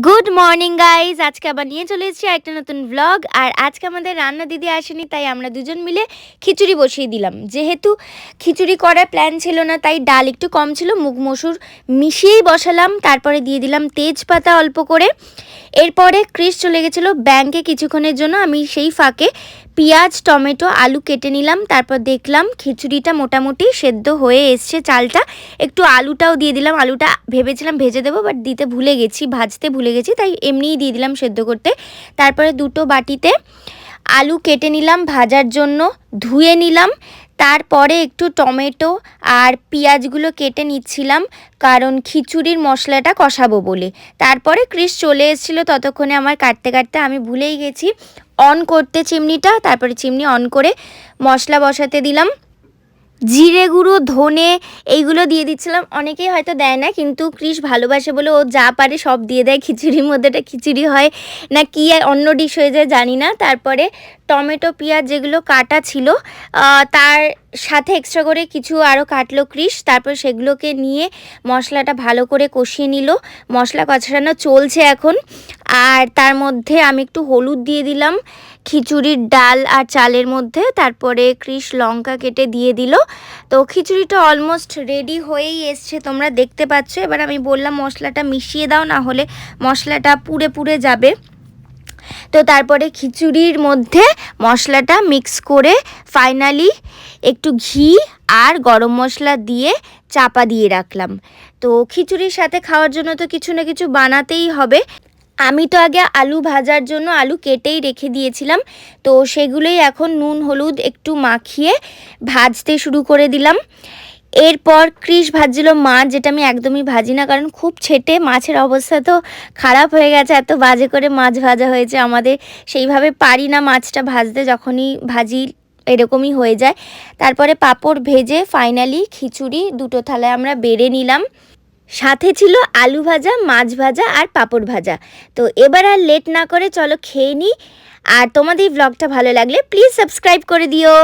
Good morning guys, আজকে আবার নিয়ে চলে এসেছি একটা নতুন ব্লগ। আর আজকে আমাদের রান্না দিদি আসেনি, তাই আমরা দুজন মিলে খিচুড়ি বসিয়ে দিলাম। যেহেতু খিচুড়ি করার প্ল্যান ছিল না, তাই ডাল একটু কম ছিল, মুগ মসুর মিশিয়েই বসালাম। তারপরে দিয়ে দিলাম তেজপাতা অল্প করে। এরপরে ক্রিস চলে গেছিলো ব্যাংকে কিছুক্ষণের জন্য, আমি সেই ফাঁকে পেঁয়াজ, টমেটো, আলু কেটে নিলাম। তারপর দেখলাম খিচুড়িটা মোটামুটি সেদ্ধ হয়ে এসছে, চালটা একটু আলুটাও দিয়ে দিলাম। আলুটা ভেবেছিলাম ভেজে দেবো, বাট দিতে ভুলে গেছি, ভাজতে ভুলে গেছি, তাই এমনিই দিয়ে দিলাম সেদ্ধ করতে। তারপরে দুটো বাটিতে আলু কেটে নিলাম ভাজার জন্য, ধুয়ে নিলাম। তারপরে একটু টমেটো আর পেঁয়াজগুলো কেটে নিচ্ছিলাম, কারণ খিচুড়ির মশলাটা কষাবো বলে। তারপরে ক্রিস চলে এসেছিলো, ততক্ষণে আমার কাটতে কাটতে আমি ভুলেই গেছি অন করতে চিমনিটা। তারপরে চিমনি অন করে মশলা বসাতে দিলাম। জিরে গুঁড়ো, ধনে এইগুলো দিয়ে দিচ্ছিলাম। অনেকেই হয়তো দেয় না, কিন্তু ক্রিস ভালোবাসে বলে ও যা পারে সব দিয়ে দেয় খিচুড়ির মধ্যে। এটা খিচুড়ি হয় না কি আর অন্য ডিশ হয়ে যায় জানি না। তারপরে টমেটো, পেঁয়াজ যেগুলো কাটা ছিল তার সাথে এক্সট্রা করে কিছু আরও কাটলো ক্রিস। তারপর সেগুলোকে নিয়ে মশলাটা ভালো করে কষিয়ে নিল। মশলা কষানো চলছে এখন। আর তার মধ্যে আমি একটু হলুদ দিয়ে দিলাম খিচুড়ির ডাল আর চালের মধ্যে। তারপরে ক্রিস লঙ্কা কেটে দিয়ে দিল। তো খিচুড়িটা অলমোস্ট রেডি হয়েই এসছে, তোমরা দেখতে পাচ্ছ। এবার আমি বললাম মশলাটা মিশিয়ে দাও, না হলে মশলাটা পুড়ে পুড়ে যাবে। তো তারপরে খিচুড়ির মধ্যে মশলাটা মিক্স করে ফাইনালি একটু ঘি আর গরম মশলা দিয়ে চাপা দিয়ে রাখলাম। তো খিচুড়ির সাথে খাওয়ার জন্য তো কিছু না কিছু বানাতেই হবে। আমি তো আগে আলু ভাজার জন্য আলু কেটেই রেখে দিয়েছিলাম, তো সেগুলোই এখন নুন হলুদ একটু মাখিয়ে ভাজতে শুরু করে দিলাম। এরপর ক্রিস ভাজছিল মাছ, যেটা আমি একদমই ভাজি না, কারণ খুব ছেটে মাছের অবস্থা তো খারাপ হয়ে গেছে, এত বাজে করে মাছ ভাজা হয়েছে আমাদের। সেইভাবে পারি না মাছটা ভাজতে, যখনই ভাজি এরকমই হয়ে যায়। তারপরে পাঁপড় ভেজে ফাইনালি খিচুড়ি দুটো থালায় আমরা বেড়ে নিলাম। সাথে ছিল আলু ভাজা, মাছ ভাজা আর পাঁপড় ভাজা। তো এবার আর লেট না করে চলো খেয়ে নিই। আর তোমাদের এই ব্লগটা ভালো লাগলে প্লিজ সাবস্ক্রাইব করে দিও।